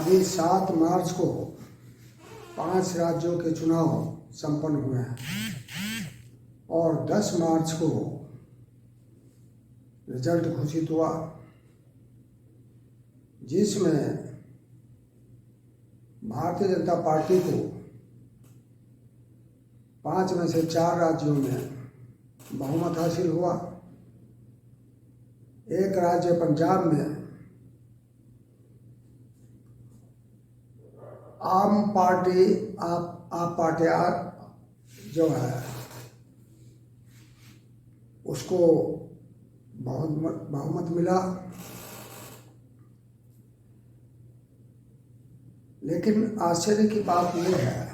अभी 7 मार्च को 5 राज्यों के चुनाव संपन्न हुए हैं और 10 मार्च को रिजल्ट घोषित हुआ, जिसमें भारतीय जनता पार्टी को 5 में से 4 राज्यों में बहुमत हासिल हुआ। एक राज्य पंजाब में आप पार्टी जो है उसको बहुमत मिला, लेकिन आश्चर्य की बात यह है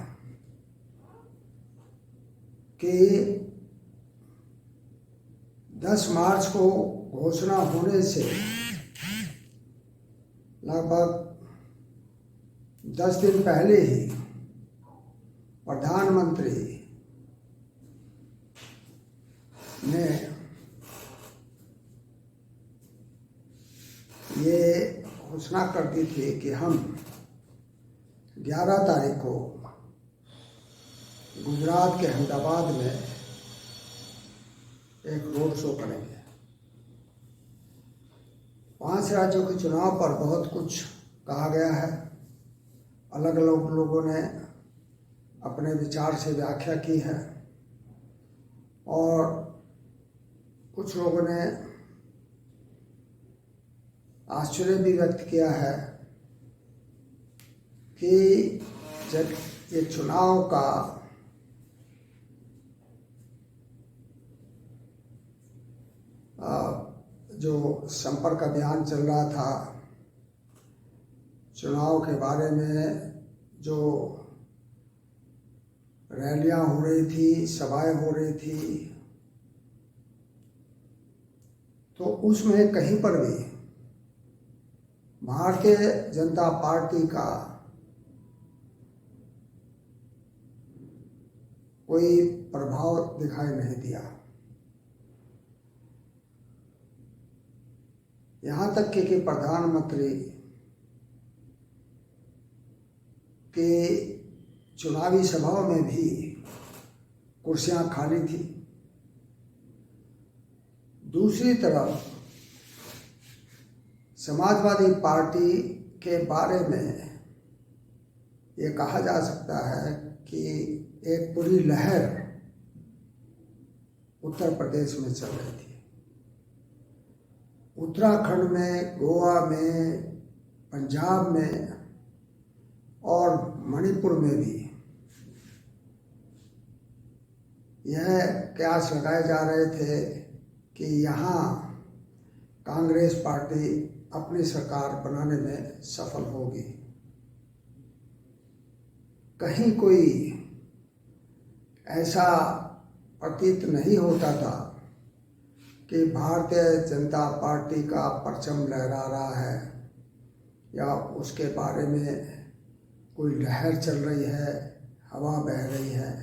कि 10 मार्च को घोषणा होने से लगभग 10 दिन पहले ही प्रधानमंत्री ने ये घोषणा कर दी थी कि हम 11 तारीख को गुजरात के अहमदाबाद में एक रोड शो करेंगे। 5 राज्यों के चुनाव पर बहुत कुछ कहा गया है। अलग अलग लोगों ने अपने विचार से व्याख्या की है और कुछ लोगों ने आश्चर्य भी व्यक्त किया है कि जब ये चुनाव का जो संपर्क अभियान चल रहा था, चुनाव के बारे में जो रैलियां हो रही थी, सभाएं हो रही थी, तो उसमें कहीं पर भी भारतीय जनता पार्टी का कोई प्रभाव दिखाई नहीं दिया। यहाँ तक कि प्रधानमंत्री के चुनावी सभाओं में भी कुर्सियां खाली थी। दूसरी तरफ समाजवादी पार्टी के बारे में ये कहा जा सकता है कि एक पूरी लहर उत्तर प्रदेश में चल रही थी। उत्तराखंड में, गोवा में, पंजाब में और मणिपुर में भी यह कयास लगाए जा रहे थे कि यहाँ कांग्रेस पार्टी अपनी सरकार बनाने में सफल होगी। कहीं कोई ऐसा प्रतीत नहीं होता था कि भारतीय जनता पार्टी का परचम लहरा रहा है या उसके बारे में कोई लहर चल रही है, हवा बह रही है।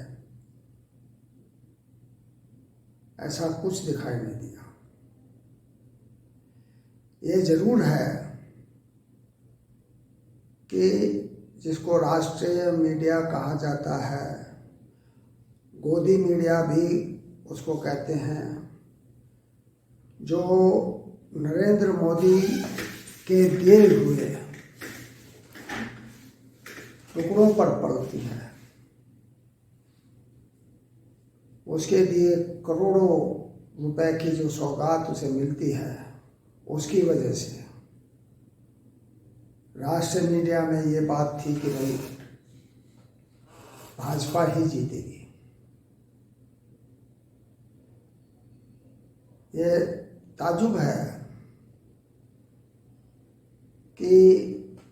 ऐसा कुछ दिखाई नहीं दिया। ये जरूर है कि जिसको राष्ट्रीय मीडिया कहा जाता है, गोदी मीडिया भी उसको कहते हैं, जो नरेंद्र मोदी के दिए हुए टुकड़ों पर पलती है, उसके लिए करोड़ों रुपए की जो सौगात उसे मिलती है, उसकी वजह से राष्ट्रीय मीडिया में ये बात थी कि भाई भाजपा ही जीतेगी। ये ताजुब है कि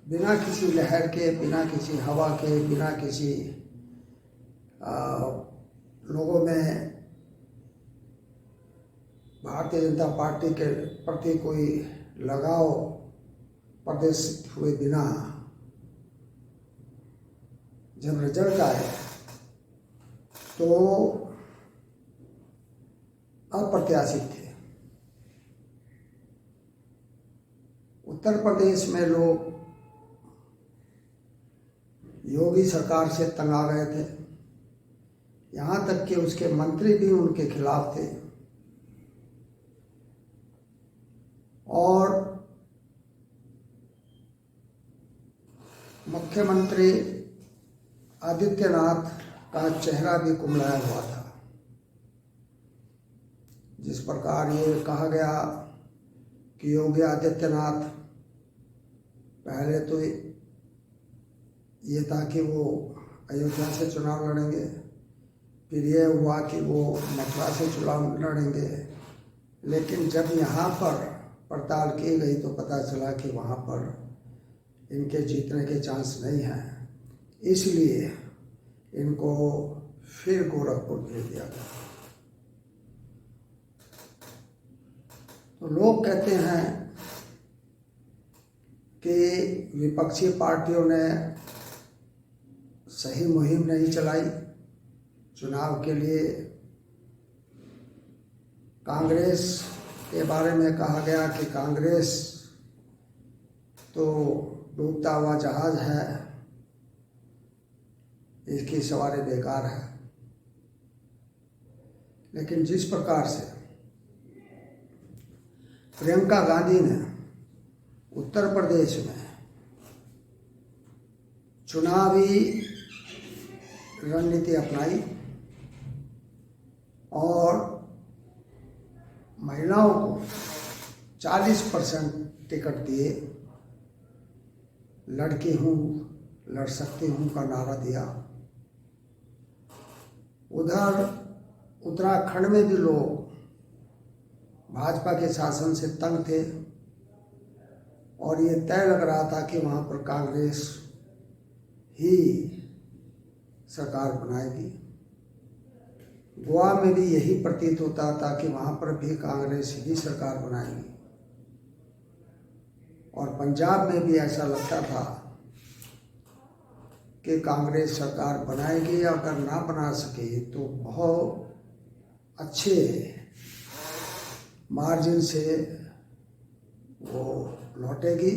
बिना किसी लहर के, बिना किसी हवा के, बिना किसी लोगों में भारतीय जनता पार्टी के प्रति कोई लगाव प्रदर्शित हुए बिना जब रिजल्ट आए तो अप्रत्याशित थे। उत्तर प्रदेश में लोग योगी सरकार से तंग आ गए थे। यहाँ तक कि उसके मंत्री भी उनके खिलाफ थे और मुख्यमंत्री आदित्यनाथ का चेहरा भी कुम्हलाया हुआ था। जिस प्रकार ये कहा गया कि योगी आदित्यनाथ पहले तो ये था कि वो अयोध्या से चुनाव लड़ेंगे, फिर ये हुआ कि वो मथुरा से चुनाव लड़ेंगे, लेकिन जब यहाँ पर पड़ताल की गई तो पता चला कि वहाँ पर इनके जीतने के चांस नहीं हैं। इसलिए इनको फिर गोरखपुर भेज दिया गया। तो लोग कहते हैं कि विपक्षी पार्टियों ने सही मुहिम नहीं चलाई चुनाव के लिए। कांग्रेस के बारे में कहा गया कि कांग्रेस तो डूबता हुआ जहाज है, इसकी सवारी बेकार है। लेकिन जिस प्रकार से प्रियंका गांधी ने उत्तर प्रदेश में चुनावी रणनीति अपनाई और महिलाओं को 40% टिकट दिए, लड़की हूँ लड़ सकती हूँ का नारा दिया। उधर उत्तराखंड में भी लोग भाजपा के शासन से तंग थे और ये तय लग रहा था कि वहाँ पर कांग्रेस ही सरकार बनाएगी। गोवा में भी यही प्रतीत होता था कि वहाँ पर भी कांग्रेस ही सरकार बनाएगी और पंजाब में भी ऐसा लगता था कि कांग्रेस सरकार बनाएगी। अगर ना बना सके तो बहुत अच्छे मार्जिन से वो लौटेगी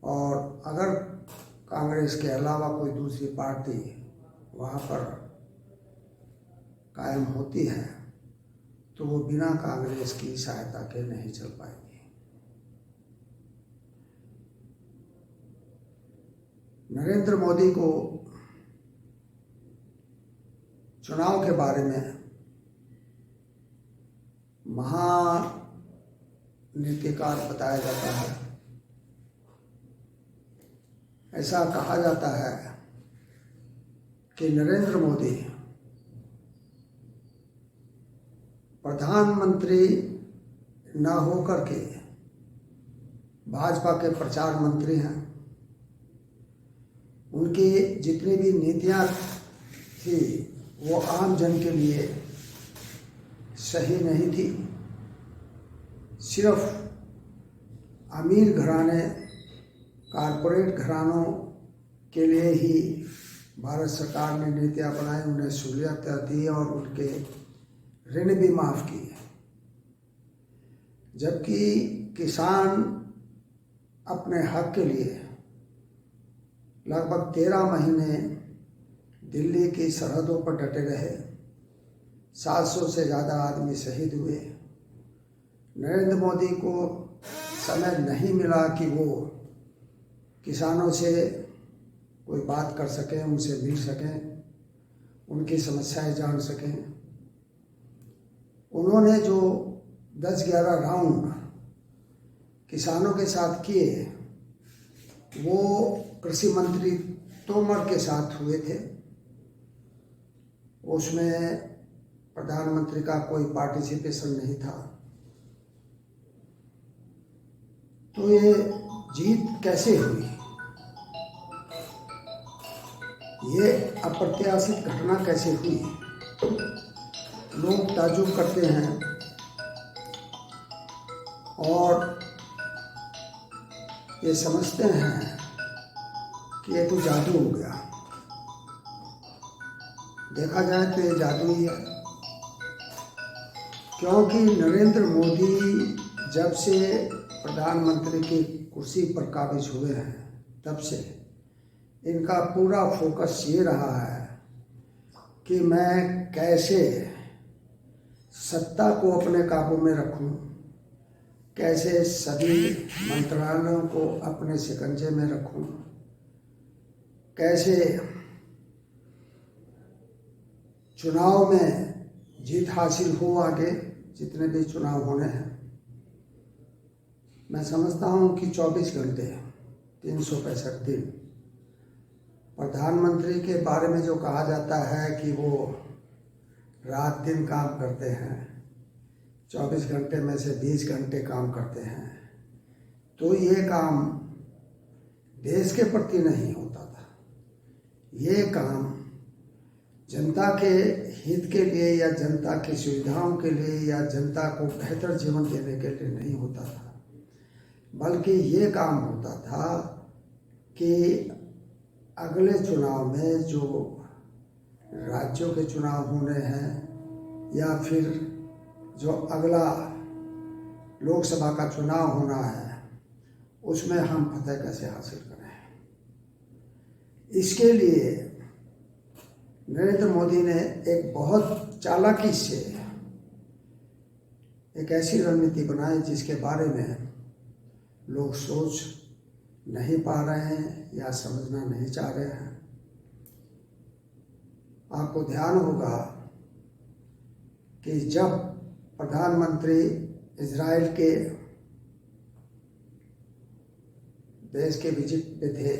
और अगर कांग्रेस के अलावा कोई दूसरी पार्टी वहाँ पर कायम होती है तो वो बिना कांग्रेस की सहायता के नहीं चल पाएगी। नरेंद्र मोदी को चुनाव के बारे में महानीतिकार बताया जाता है। ऐसा कहा जाता है कि नरेंद्र मोदी प्रधानमंत्री न होकर के भाजपा के प्रचार मंत्री हैं। उनकी जितनी भी नीतियाँ थी वो आम जन के लिए सही नहीं थी। सिर्फ अमीर घराने, कारपोरेट घरानों के लिए ही भारत सरकार ने नीतियाँ बनाई, उन्हें सहूलियत दी और उनके ऋण भी माफ़ किए। जबकि किसान अपने हक के लिए लगभग 13 महीने दिल्ली की सरहदों पर डटे रहे। 700 से ज़्यादा आदमी शहीद हुए। नरेंद्र मोदी को समय नहीं मिला कि वो किसानों से कोई बात कर सकें, उनसे मिल सकें, उनकी समस्याएं जान सकें। उन्होंने जो 10-11 राउंड किसानों के साथ किए वो कृषि मंत्री तोमर के साथ हुए थे। उसमें प्रधानमंत्री का कोई पार्टिसिपेशन नहीं था। तो ये जीत कैसे हुई? ये अप्रत्याशित घटना कैसे हुई? लोग ताज्जुब करते हैं और ये समझते हैं कि ये तो जादू हो गया। देखा जाए तो ये जादू ही है, क्योंकि नरेंद्र मोदी जब से प्रधानमंत्री की कुर्सी पर काबिज हुए हैं तब से इनका पूरा फोकस ये रहा है कि मैं कैसे सत्ता को अपने काबू में रखूं, कैसे सभी मंत्रालयों को अपने शिकंजे में रखूं, कैसे चुनाव में जीत हासिल हो आगे जितने भी चुनाव होने हैं। मैं समझता हूं कि 24 घंटे 365 दिन प्रधानमंत्री के बारे में जो कहा जाता है कि वो रात दिन काम करते हैं, 24 घंटे में से 20 घंटे काम करते हैं, तो ये काम देश के प्रति नहीं होता था। ये काम जनता के हित के लिए या जनता की सुविधाओं के लिए या जनता को बेहतर जीवन देने के लिए नहीं होता था, बल्कि ये काम होता था कि अगले चुनाव में जो राज्यों के चुनाव होने हैं या फिर जो अगला लोकसभा का चुनाव होना है, उसमें हम फतह कैसे हासिल करें। इसके लिए नरेंद्र मोदी ने एक बहुत चालाकी से एक ऐसी रणनीति बनाई जिसके बारे में लोग सोच नहीं पा रहे हैं या समझना नहीं चाह रहे हैं। आपको ध्यान होगा कि जब प्रधानमंत्री इजराइल के देश के विजिट पे थे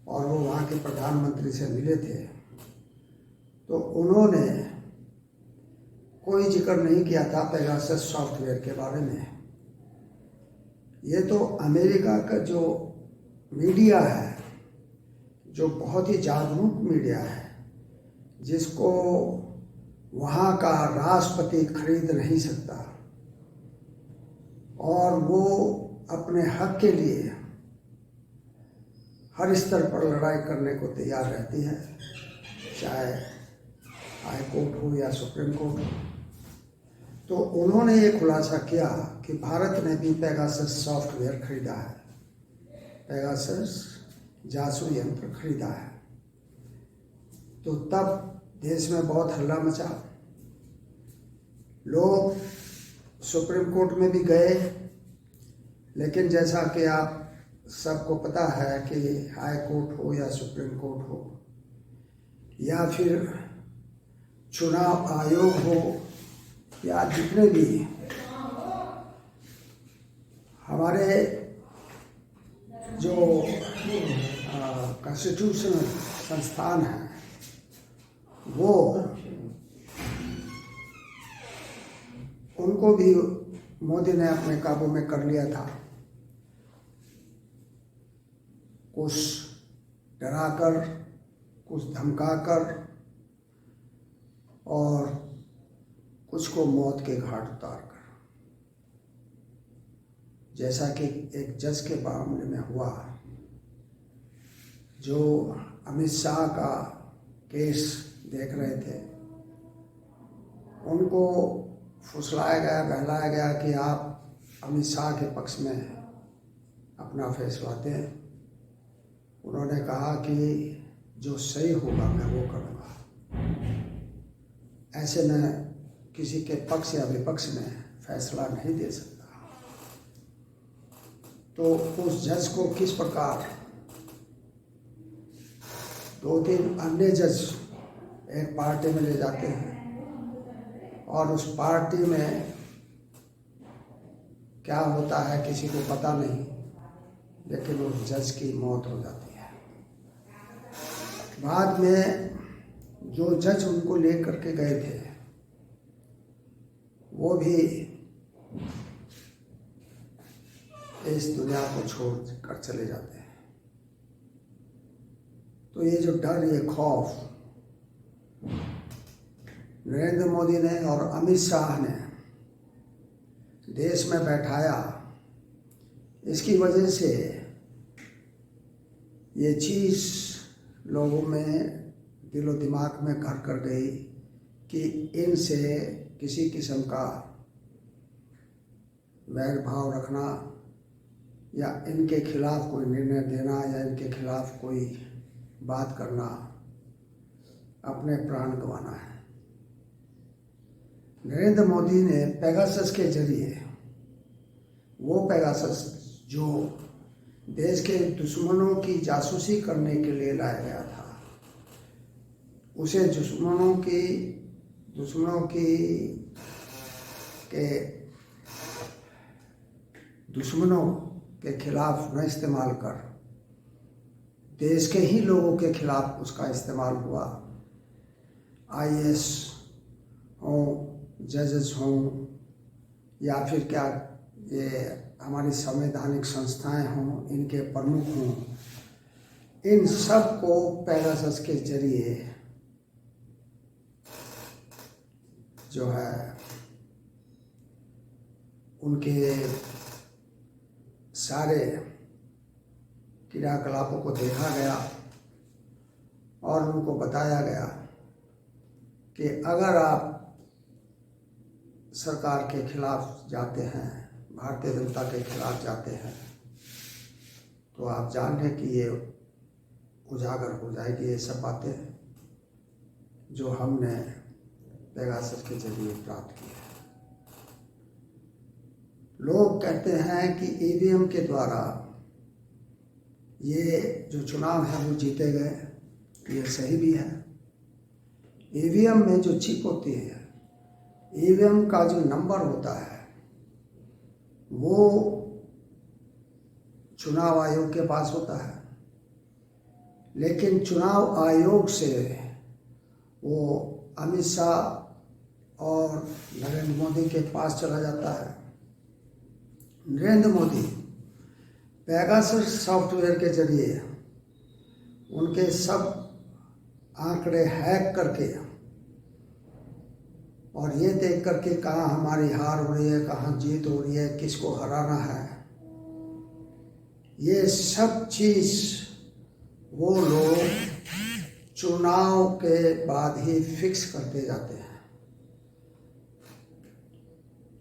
और वो वहाँ के प्रधानमंत्री से मिले थे, तो उन्होंने कोई जिक्र नहीं किया था पेगासस सॉफ्टवेयर के बारे में। ये तो अमेरिका का जो मीडिया है, जो बहुत ही जागरूक मीडिया है, जिसको वहाँ का राष्ट्रपति खरीद नहीं सकता और वो अपने हक के लिए हर स्तर पर लड़ाई करने को तैयार रहती है, चाहे हाई कोर्ट हो या सुप्रीम कोर्ट हो। तो उन्होंने ये खुलासा किया कि भारत ने भी पेगासस सॉफ्टवेयर खरीदा है, पेगासस जासूसी यंत्र खरीदा है। तो तब देश में बहुत हल्ला मचा, लोग सुप्रीम कोर्ट में भी गए, लेकिन जैसा कि आप सबको पता है कि हाई कोर्ट हो या सुप्रीम कोर्ट हो या फिर चुनाव आयोग हो या जितने भी हमारे जो कॉन्स्टिट्यूशनल संस्थान हैं, वो उनको भी मोदी ने अपने काबू में कर लिया था। कुछ डराकर, कुछ धमकाकर और कुछ को मौत के घाट उतार कर, जैसा कि एक जज के मामले में हुआ, जो अमित शाह का केस देख रहे थे, उनको फुसलाया गया, बहलाया गया कि आप अमित शाह के पक्ष में अपना फैसला दें। उन्होंने कहा कि जो सही होगा मैं वो करूँगा, ऐसे में किसी के पक्ष या विपक्ष में फैसला नहीं दे सकता। तो उस जज को किस प्रकार 2-3 अन्य जज एक पार्टी में ले जाते हैं और उस पार्टी में क्या होता है किसी को पता नहीं, लेकिन उस जज की मौत हो जाती है। बाद में जो जज उनको लेकर के गए थे वो भी इस दुनिया को छोड़ कर चले जाते हैं। तो ये जो डर, ये खौफ नरेंद्र मोदी ने और अमित शाह ने देश में बैठाया, इसकी वजह से ये चीज़ लोगों में दिलो दिमाग में घर कर गई कि इनसे किसी किस्म का वैर भाव रखना या इनके खिलाफ कोई निर्णय देना या इनके खिलाफ कोई बात करना अपने प्राण गंवाना है। नरेंद्र मोदी ने पेगासस के जरिए, वो पेगासस जो देश के दुश्मनों की जासूसी करने के लिए लाया गया था, उसे दुश्मनों के खिलाफ न इस्तेमाल कर देश के ही लोगों के खिलाफ उसका इस्तेमाल हुआ। आईएएस हों, जजेस हों, या फिर क्या ये हमारी संवैधानिक संस्थाएं हों, इनके प्रमुख हों, इन सब को पेगासस के जरिए जो है उनके सारे क्रियाकलापों को देखा गया और उनको बताया गया कि अगर आप सरकार के खिलाफ जाते हैं, भारतीय जनता के खिलाफ जाते हैं, तो आप जान लें कि ये उजागर हो जाएगी ये सब बातें जो हमने पेगासस के जरिए प्राप्त की है। लोग कहते हैं कि ईवीएम के द्वारा ये जो चुनाव है वो जीते गए, ये सही भी है। ईवीएम में जो चिप होती है, ईवीएम का जो नंबर होता है, वो चुनाव आयोग के पास होता है, लेकिन चुनाव आयोग से वो अमित शाह और नरेंद्र मोदी के पास चला जाता है। नरेंद्र मोदी पेगासस सॉफ्टवेयर के जरिए उनके सब आंकड़े हैक करके और ये देख करके कहाँ हमारी हार हो रही है, कहाँ जीत हो रही है, किसको हराना है, ये सब चीज़ वो लोग चुनाव के बाद ही फिक्स करते जाते हैं।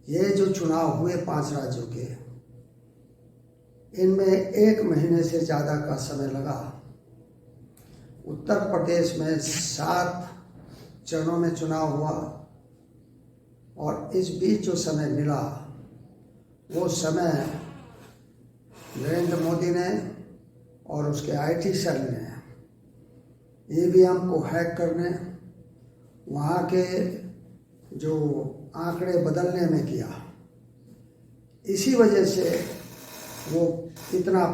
ये जो चुनाव हुए 5 राज्यों के, इनमें 1 महीने से ज़्यादा का समय लगा। उत्तर प्रदेश में 7 चरणों में चुनाव हुआ और इस बीच जो समय मिला वो समय नरेंद्र मोदी ने और उसके आईटी सेल ने ईवीएम को हैक करने, वहाँ के जो आंकड़े बदलने में किया। इसी वजह से वो इतना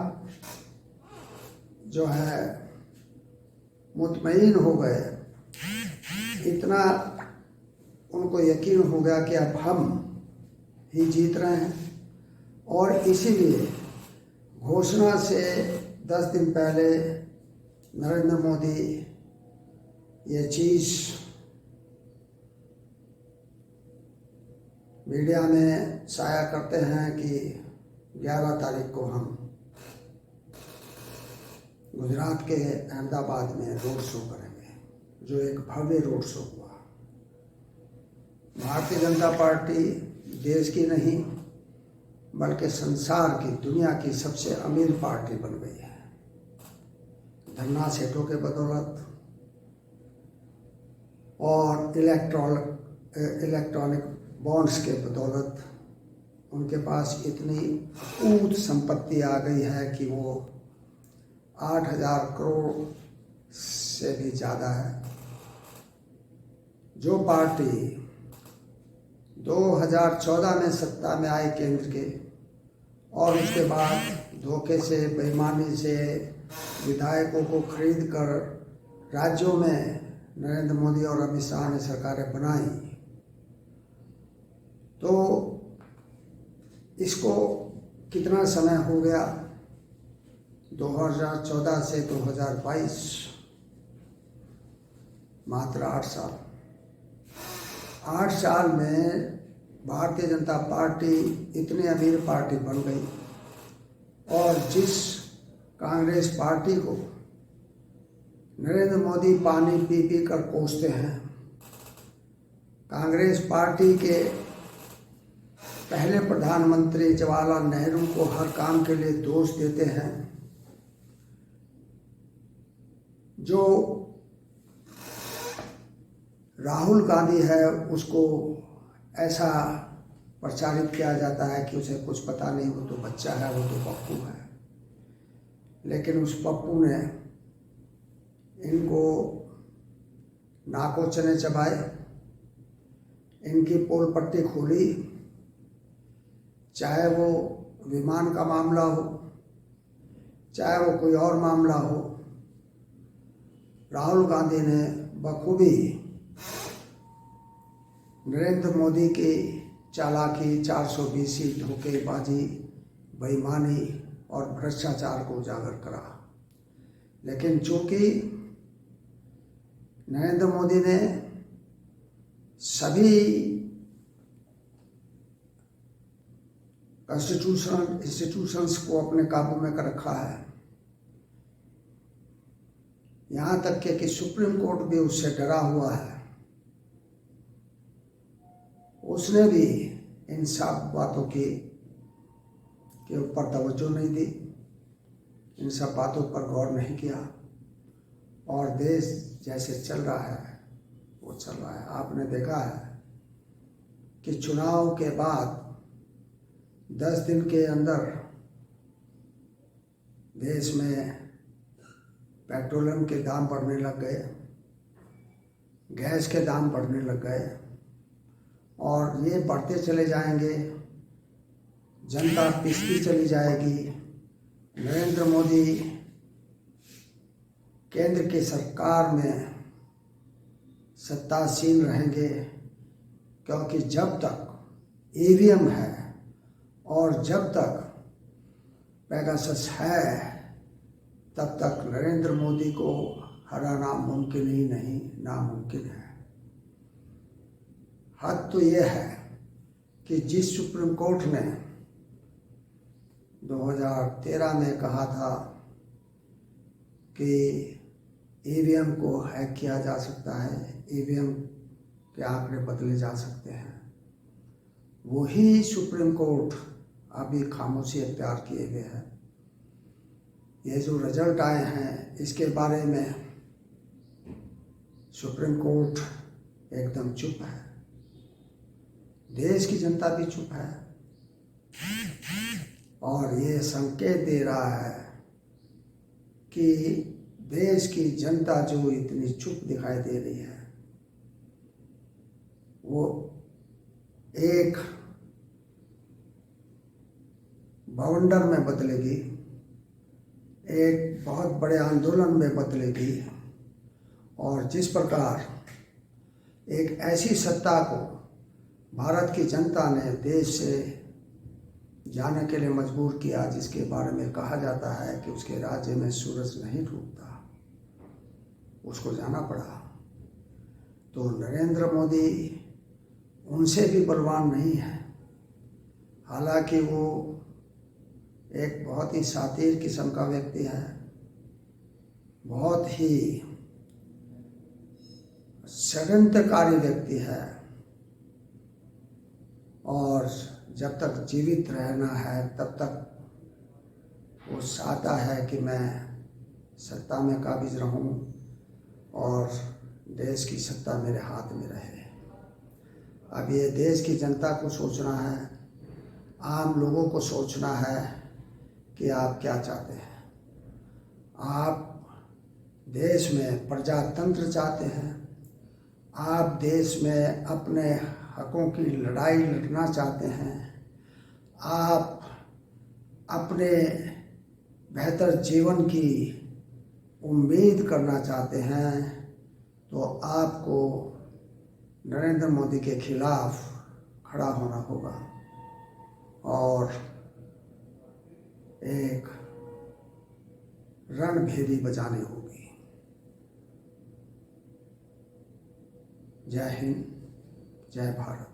जो है मुतमईन हो गए, इतना उनको यकीन हो गया कि अब हम ही जीत रहे हैं, और इसीलिए घोषणा से 10 दिन पहले नरेंद्र मोदी ये चीज़ मीडिया में शाया करते हैं कि 11 तारीख को हम गुजरात के अहमदाबाद में रोड शो करेंगे, जो एक भव्य रोड शो हुआ। भारतीय जनता पार्टी देश की नहीं बल्कि संसार की, दुनिया की सबसे अमीर पार्टी बन गई है। धन्ना सेठों के बदौलत और इलेक्ट्रॉनिक बॉन्ड्स के बदौलत उनके पास इतनी अकूत संपत्ति आ गई है कि वो 8,000 करोड़ से भी ज़्यादा है। जो पार्टी 2014 में सत्ता में आई केंद्र के, और उसके बाद धोखे से, बेईमानी से विधायकों को खरीद कर राज्यों में नरेंद्र मोदी और अमित शाह ने सरकारें बनाई, तो इसको कितना समय हो गया, 2014 से 2022, मात्र 8 साल। 8 साल में भारतीय जनता पार्टी इतनी अमीर पार्टी बन गई, और जिस कांग्रेस पार्टी को नरेंद्र मोदी पानी पी पी कर कोसते हैं, कांग्रेस पार्टी के पहले प्रधानमंत्री जवाहरलाल नेहरू को हर काम के लिए दोष देते हैं। जो राहुल गांधी है उसको ऐसा प्रचारित किया जाता है कि उसे कुछ पता नहीं, वो तो बच्चा है, वो तो पप्पू है। लेकिन उस पप्पू ने इनको नाको चने चबाए, इनकी पोल पट्टी खोली, चाहे वो विमान का मामला हो, चाहे वो कोई और मामला हो। राहुल गांधी ने बखूबी नरेंद्र मोदी की चालाकी, 420 धोखेबाजी, बेईमानी और भ्रष्टाचार को उजागर करा। लेकिन चूंकि नरेंद्र मोदी ने सभी कॉन्स्टिट्यूशनल इंस्टीट्यूशंस को अपने काबू में कर रखा है, यहाँ तक कि सुप्रीम कोर्ट भी उससे डरा हुआ है, उसने भी इन सब बातों के ऊपर तवज्जो नहीं दी, इन सब बातों पर गौर नहीं किया और देश जैसे चल रहा है वो चल रहा है। आपने देखा है कि चुनाव के बाद 10 दिन के अंदर देश में पेट्रोलियम के दाम बढ़ने लग गए, गैस के दाम बढ़ने लग गए और ये बढ़ते चले जाएंगे, जनता पिसती चली जाएगी। नरेंद्र मोदी केंद्र की सरकार में सत्तासीन रहेंगे, क्योंकि जब तक ईवीएम है और जब तक पेगासस है तब तक नरेंद्र मोदी को हराना मुमकिन ही नहीं, नामुमकिन है। हद तो ये है कि जिस सुप्रीम कोर्ट ने 2013 में कहा था कि ईवीएम को हैक किया जा सकता है, ईवीएम के आंकड़े बदले जा सकते हैं, वही सुप्रीम कोर्ट अभी खामोशी अख्तियार किए हुए है। ये जो रिजल्ट आए हैं इसके बारे में सुप्रीम कोर्ट एकदम चुप है, देश की जनता भी चुप है और ये संकेत दे रहा है कि देश की जनता जो इतनी चुप दिखाई दे रही है वो एक बवंडर में बदलेगी, एक बहुत बड़े आंदोलन में बदलेगी। और जिस प्रकार एक ऐसी सत्ता को भारत की जनता ने देश से जाने के लिए मजबूर किया जिसके बारे में कहा जाता है कि उसके राज्य में सूरज नहीं डूबता, उसको जाना पड़ा। तो नरेंद्र मोदी उनसे भी बलवान नहीं है, हालांकि वो एक बहुत ही शातिर किस्म का व्यक्ति है, बहुत ही षड्यंत्रकारी व्यक्ति है और जब तक जीवित रहना है तब तक वो चाहता है कि मैं सत्ता में काबिज रहूं और देश की सत्ता मेरे हाथ में रहे। अब ये देश की जनता को सोचना है, आम लोगों को सोचना है कि आप क्या चाहते हैं। आप देश में प्रजातंत्र चाहते हैं, आप देश में अपने हकों की लड़ाई लड़ना चाहते हैं, आप अपने बेहतर जीवन की उम्मीद करना चाहते हैं, तो आपको नरेंद्र मोदी के खिलाफ खड़ा होना होगा और एक रणभेरी बजानी होगी। जय हिंद, जय भारत।